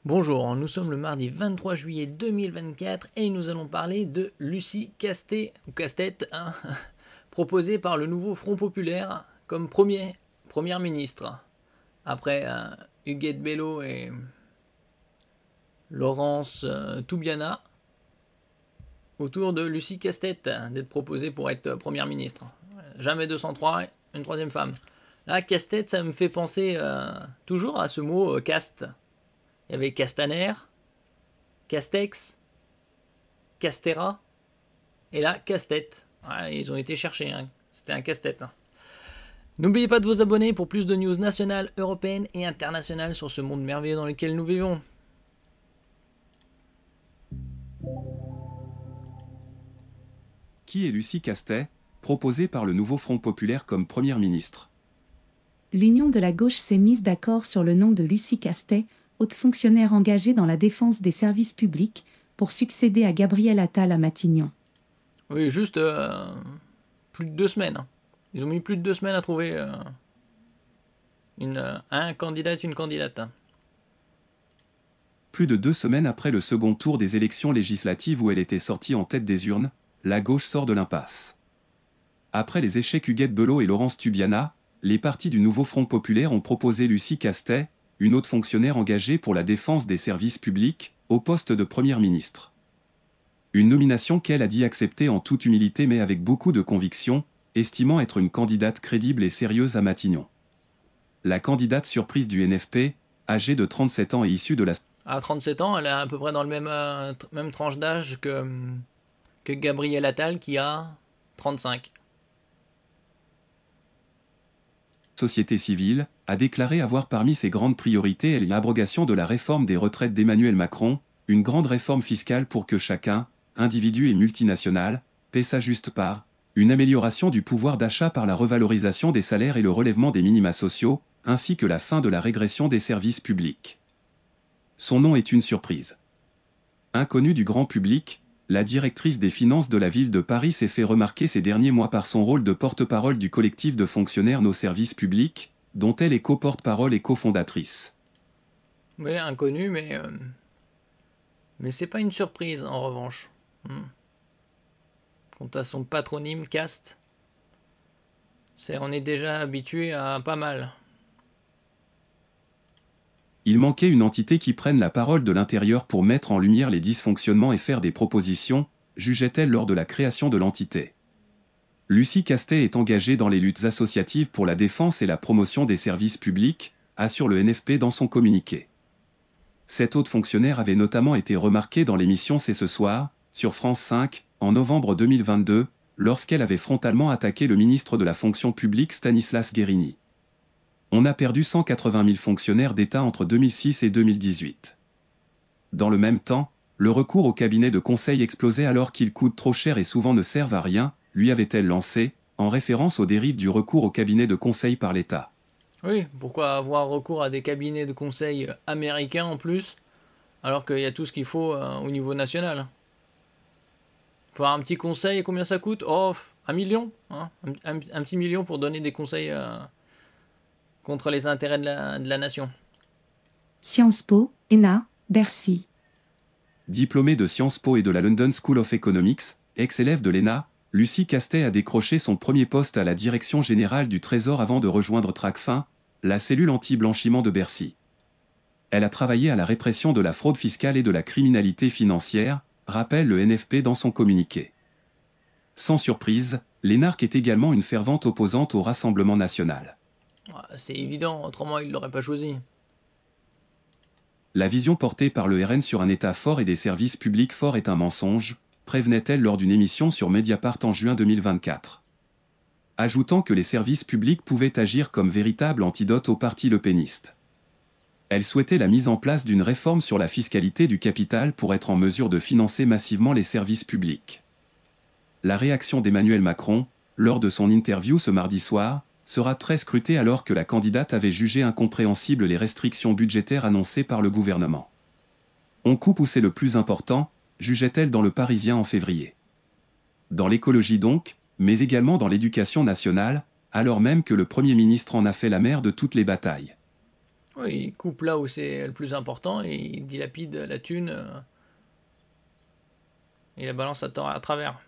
Bonjour, nous sommes le mardi 23 juillet 2024 et nous allons parler de Lucie Castet, ou Castet, hein, proposée par le nouveau Front Populaire comme première ministre. Après Huguette Bello et Laurence Toubiana, autour de Lucie Castet d'être proposée pour être première ministre. Jamais 203, une troisième femme. Là, Castet, ça me fait penser toujours à ce mot caste. Il y avait Castaner, Castex, Castera, et là, Castet. Ouais, ils ont été cherchés, hein. C'était un casse-tête. Hein. N'oubliez pas de vous abonner pour plus de news nationales, européennes et internationales sur ce monde merveilleux dans lequel nous vivons. Qui est Lucie Castet, proposée par le nouveau Front Populaire comme première ministre? L'Union de la gauche s'est mise d'accord sur le nom de Lucie Castet, haute fonctionnaire engagée dans la défense des services publics, pour succéder à Gabriel Attal à Matignon. Oui, juste plus de 2 semaines. Hein. Ils ont mis plus de 2 semaines à trouver un candidat, une candidate. Plus de 2 semaines après le second tour des élections législatives où elle était sortie en tête des urnes, la gauche sort de l'impasse. Après les échecs Huguette Bello et Laurence Toubiana, les partis du nouveau Front Populaire ont proposé Lucie Castet, une haute fonctionnaire engagée pour la défense des services publics, au poste de première ministre. Une nomination qu'elle a dit accepter en toute humilité mais avec beaucoup de conviction, estimant être une candidate crédible et sérieuse à Matignon. La candidate surprise du NFP, âgée de 37 ans et issue de la... À 37 ans, elle est à peu près dans le même tranche d'âge que Gabriel Attal qui a 35. Société civile, a déclaré avoir parmi ses grandes priorités l'abrogation de la réforme des retraites d'Emmanuel Macron, une grande réforme fiscale pour que chacun, individu et multinational, paie sa juste part, une amélioration du pouvoir d'achat par la revalorisation des salaires et le relèvement des minima sociaux, ainsi que la fin de la régression des services publics. Son nom est une surprise. Inconnue du grand public, la directrice des finances de la ville de Paris s'est fait remarquer ces derniers mois par son rôle de porte-parole du collectif de fonctionnaires Nos Services Publics, dont elle est co-porte-parole et cofondatrice. Oui, inconnue, mais c'est pas une surprise en revanche. Quant à son patronyme Cast, on est déjà habitué à pas mal. Il manquait une entité qui prenne la parole de l'intérieur pour mettre en lumière les dysfonctionnements et faire des propositions, jugeait-elle lors de la création de l'entité. Lucie Castet est engagée dans les luttes associatives pour la défense et la promotion des services publics, assure le NFP dans son communiqué. Cette haute fonctionnaire avait notamment été remarquée dans l'émission C'est ce soir, sur France 5, en novembre 2022, lorsqu'elle avait frontalement attaqué le ministre de la fonction publique Stanislas Guerini. On a perdu 180 000 fonctionnaires d'État entre 2006 et 2018. Dans le même temps, le recours au cabinet de conseil explosait alors qu'ils coûtent trop cher et souvent ne servent à rien, lui avait-elle lancé, en référence aux dérives du recours au cabinet de conseil par l'État. Oui, pourquoi avoir recours à des cabinets de conseil américains en plus, alors qu'il y a tout ce qu'il faut au niveau national. Pour avoir un petit conseil, combien ça coûte? Oh, 1 million, hein, un petit million pour donner des conseils contre les intérêts de la nation. Sciences Po, ENA, Bercy. Diplômée de Sciences Po et de la London School of Economics, ex-élève de l'ENA, Lucie Castet a décroché son premier poste à la direction générale du Trésor avant de rejoindre Tracfin, la cellule anti-blanchiment de Bercy. Elle a travaillé à la répression de la fraude fiscale et de la criminalité financière, rappelle le NFP dans son communiqué. Sans surprise, l'énarque est également une fervente opposante au Rassemblement national. C'est évident, autrement il ne l'aurait pas choisi. La vision portée par le RN sur un État fort et des services publics forts est un mensonge, prévenait-elle lors d'une émission sur Mediapart en juin 2024. Ajoutant que les services publics pouvaient agir comme véritable antidote au parti lepéniste. Elle souhaitait la mise en place d'une réforme sur la fiscalité du capital pour être en mesure de financer massivement les services publics. La réaction d'Emmanuel Macron, lors de son interview ce mardi soir, sera très scrutée alors que la candidate avait jugé incompréhensibles les restrictions budgétaires annoncées par le gouvernement. On coupe où c'est le plus important, jugeait-elle dans Le Parisien en février. Dans l'écologie donc, mais également dans l'éducation nationale, alors même que le Premier ministre en a fait la mère de toutes les batailles. Oui, il coupe là où c'est le plus important et il dilapide la thune et la balance à travers.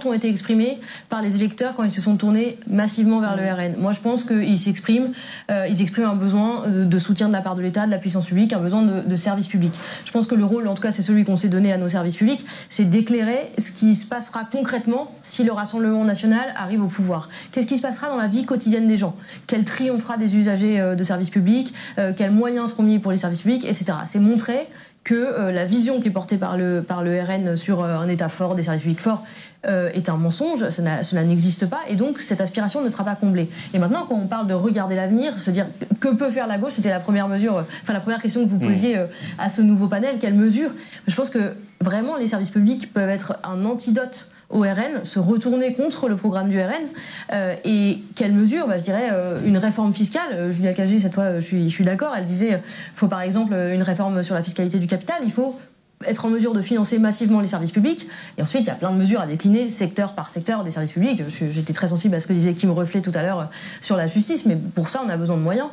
Ont été exprimés par les électeurs quand ils se sont tournés massivement vers le RN. Moi, je pense qu'ils expriment un besoin de soutien de la part de l'État, de la puissance publique, un besoin de services publics. Je pense que le rôle, en tout cas, c'est celui qu'on s'est donné à nos services publics, c'est d'éclairer ce qui se passera concrètement si le Rassemblement national arrive au pouvoir. Qu'est-ce qui se passera dans la vie quotidienne des gens? Quel tri on fera des usagers de services publics? Quels moyens seront mis pour les services publics, etc. C'est montrer que la vision qui est portée par le RN sur un État fort, des services publics forts, est un mensonge, cela n'existe pas, et donc cette aspiration ne sera pas comblée. Et maintenant, quand on parle de regarder l'avenir, se dire que peut faire la gauche, c'était la première la première question que vous posiez à ce nouveau panel, quelle mesure? Je pense que vraiment les services publics peuvent être un antidote au RN, se retourner contre le programme du RN, et quelle mesure? Je dirais une réforme fiscale. Julia Cagé, cette fois, je suis d'accord, elle disait il faut par exemple une réforme sur la fiscalité du capital, il faut être en mesure de financer massivement les services publics. Et ensuite, il y a plein de mesures à décliner, secteur par secteur, des services publics. J'étais très sensible à ce que disait Kim Reflet tout à l'heure sur la justice, mais pour ça, on a besoin de moyens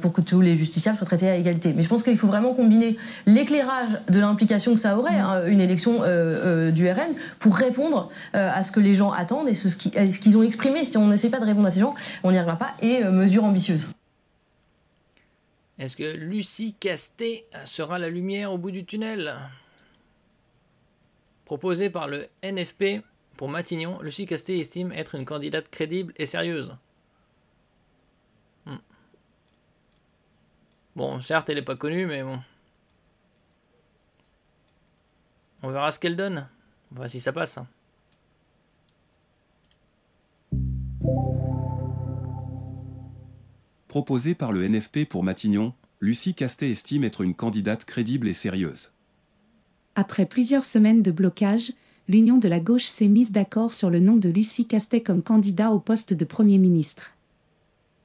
pour que tous les justiciables soient traités à égalité. Mais je pense qu'il faut vraiment combiner l'éclairage de l'implication que ça aurait, une élection du RN, pour répondre à ce que les gens attendent et ce qu'ils ont exprimé. Si on n'essaie pas de répondre à ces gens, on n'y arrivera pas, et mesures ambitieuses. Est-ce que Lucie Castet sera la lumière au bout du tunnel? Proposée par le NFP pour Matignon, Lucie Castet estime être une candidate crédible et sérieuse. Bon, certes, elle n'est pas connue, mais bon. On verra ce qu'elle donne. On verra si ça passe. Proposée par le NFP pour Matignon, Lucie Castet estime être une candidate crédible et sérieuse. Après plusieurs semaines de blocage, l'Union de la gauche s'est mise d'accord sur le nom de Lucie Castet comme candidat au poste de Premier ministre.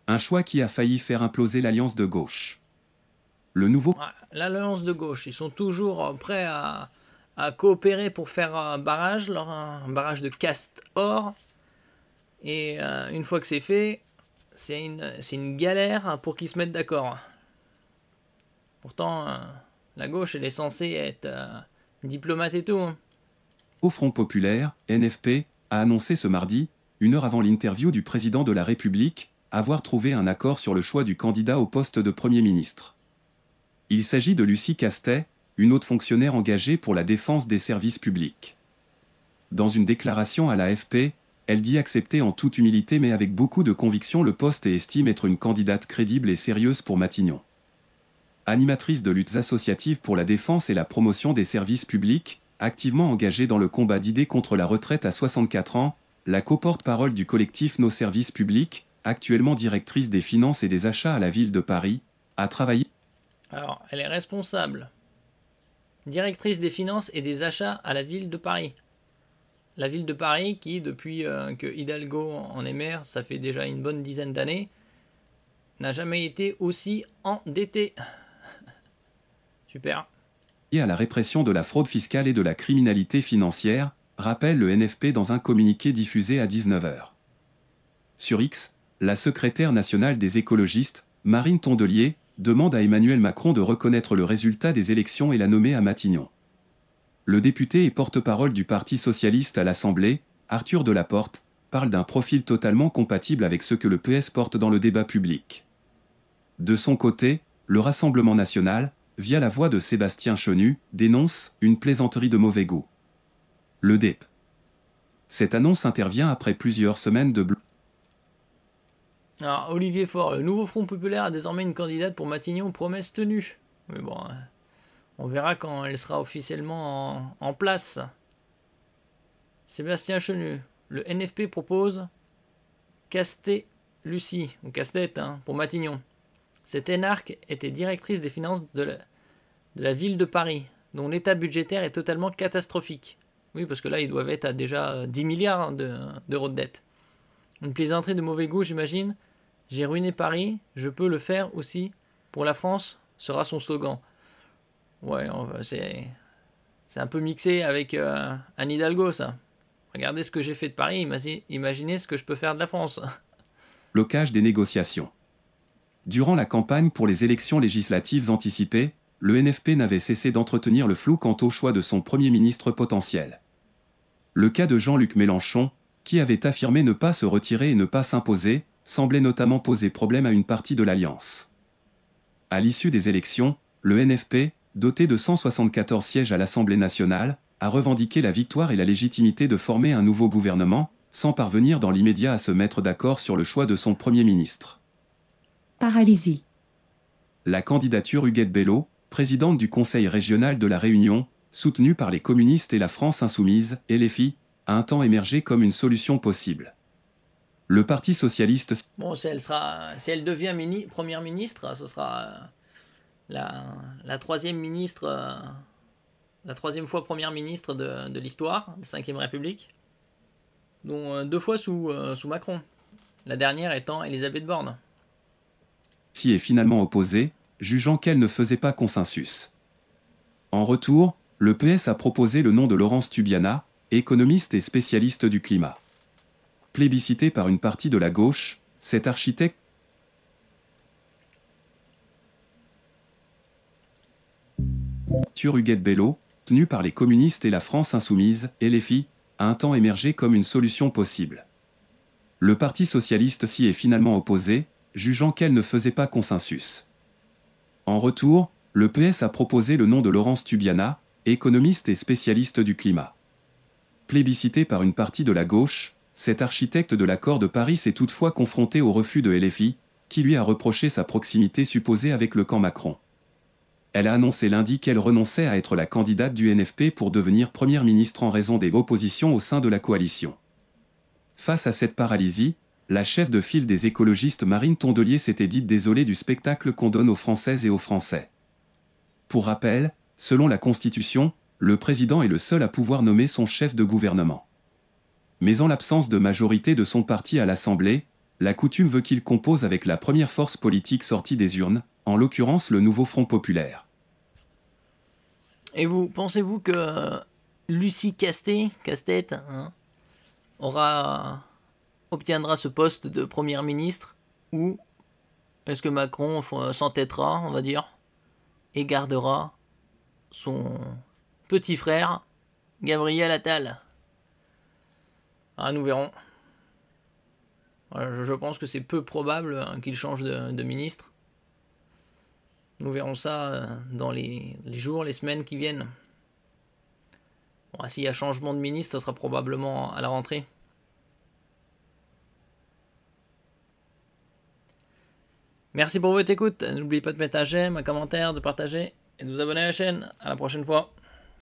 Un choix qui a failli faire imploser l'alliance de gauche. Le nouveau... L'alliance de gauche, ils sont toujours prêts à coopérer pour faire un barrage de Castor. Et une fois que c'est fait, c'est une galère pour qu'ils se mettent d'accord. Pourtant, la gauche, elle est censée être diplomate et tout. Au Front populaire, NFP, a annoncé ce mardi, une heure avant l'interview du président de la République, avoir trouvé un accord sur le choix du candidat au poste de Premier ministre. Il s'agit de Lucie Castet, une haute fonctionnaire engagée pour la défense des services publics. Dans une déclaration à l'AFP, elle dit accepter en toute humilité mais avec beaucoup de conviction le poste et estime être une candidate crédible et sérieuse pour Matignon. Animatrice de luttes associatives pour la défense et la promotion des services publics, activement engagée dans le combat d'idées contre la retraite à 64 ans, la co-porte-parole du collectif Nos Services Publics, actuellement directrice des finances et des achats à la ville de Paris, a travaillé... Alors, elle est responsable. Directrice des finances et des achats à la ville de Paris. La ville de Paris qui, depuis que Hidalgo en est maire, ça fait déjà une bonne dizaine d'années, n'a jamais été aussi endettée. Super. Et à la répression de la fraude fiscale et de la criminalité financière, rappelle le NFP dans un communiqué diffusé à 19h. Sur X, la secrétaire nationale des écologistes, Marine Tondelier, demande à Emmanuel Macron de reconnaître le résultat des élections et la nommer à Matignon. Le député et porte-parole du Parti socialiste à l'Assemblée, Arthur Delaporte, parle d'un profil totalement compatible avec ce que le PS porte dans le débat public. De son côté, le Rassemblement national, via la voix de Sébastien Chenu, dénonce une plaisanterie de mauvais goût. Le DEP. Cette annonce intervient après plusieurs semaines de Alors, Olivier Faure, le nouveau Front populaire a désormais une candidate pour Matignon, promesse tenue. Mais bon, on verra quand elle sera officiellement en place. Sébastien Chenu, le NFP propose Castet Lucie, ou Castet, pour Matignon. Cette énarque était directrice des finances de la ville de Paris, dont l'état budgétaire est totalement catastrophique. Oui, parce que là, ils doivent être à déjà 10 milliards d'euros de dette. Une plaisanterie de mauvais goût, j'imagine. J'ai ruiné Paris, je peux le faire aussi. Pour la France, sera son slogan. Ouais, c'est un peu mixé avec Anne Hidalgo, ça. Regardez ce que j'ai fait de Paris, imaginez ce que je peux faire de la France. Blocage des négociations. Durant la campagne pour les élections législatives anticipées, le NFP n'avait cessé d'entretenir le flou quant au choix de son Premier ministre potentiel. Le cas de Jean-Luc Mélenchon, qui avait affirmé ne pas se retirer et ne pas s'imposer, semblait notamment poser problème à une partie de l'Alliance. À l'issue des élections, le NFP, doté de 174 sièges à l'Assemblée nationale, a revendiqué la victoire et la légitimité de former un nouveau gouvernement, sans parvenir dans l'immédiat à se mettre d'accord sur le choix de son Premier ministre. Paralysie. La candidature Huguette Bello, présidente du Conseil régional de la Réunion, soutenue par les communistes et la France insoumise, LFI, a un temps émergé comme une solution possible. Le Parti socialiste... Bon, si elle devient première ministre, ce sera la troisième ministre, la troisième fois première ministre de l'histoire de 5e République, dont 2 fois sous Macron, la dernière étant Elisabeth Borne. S'y est finalement opposé, jugeant qu'elle ne faisait pas consensus. En retour, le PS a proposé le nom de Laurence Tubiana, économiste et spécialiste du climat. Plébiscité par une partie de la gauche, cet architecte Huguette Bello, tenu par les communistes et la France insoumise, LFI, a un temps émergé comme une solution possible. Le Parti socialiste s'y est finalement opposé, jugeant qu'elle ne faisait pas consensus. En retour, le PS a proposé le nom de Laurence Tubiana, économiste et spécialiste du climat. Plébiscité par une partie de la gauche, cet architecte de l'accord de Paris s'est toutefois confronté au refus de LFI, qui lui a reproché sa proximité supposée avec le camp Macron. Elle a annoncé lundi qu'elle renonçait à être la candidate du NFP pour devenir première ministre en raison des oppositions au sein de la coalition. Face à cette paralysie, la chef de file des écologistes Marine Tondelier s'était dite désolée du spectacle qu'on donne aux Françaises et aux Français. Pour rappel, selon la Constitution, le président est le seul à pouvoir nommer son chef de gouvernement. Mais en l'absence de majorité de son parti à l'Assemblée, la coutume veut qu'il compose avec la première force politique sortie des urnes, en l'occurrence le nouveau Front populaire. Et vous, pensez-vous que Lucie Casse-Tête, obtiendra ce poste de première ministre, ou est-ce que Macron s'entêtera, on va dire, et gardera son petit frère, Gabriel Attal? Nous verrons. Je pense que c'est peu probable qu'il change de ministre. Nous verrons ça dans les jours, les semaines qui viennent. Bon, s'il y a changement de ministre, ce sera probablement à la rentrée. Merci pour votre écoute. N'oubliez pas de mettre un j'aime, un commentaire, de partager et de vous abonner à la chaîne. À la prochaine fois.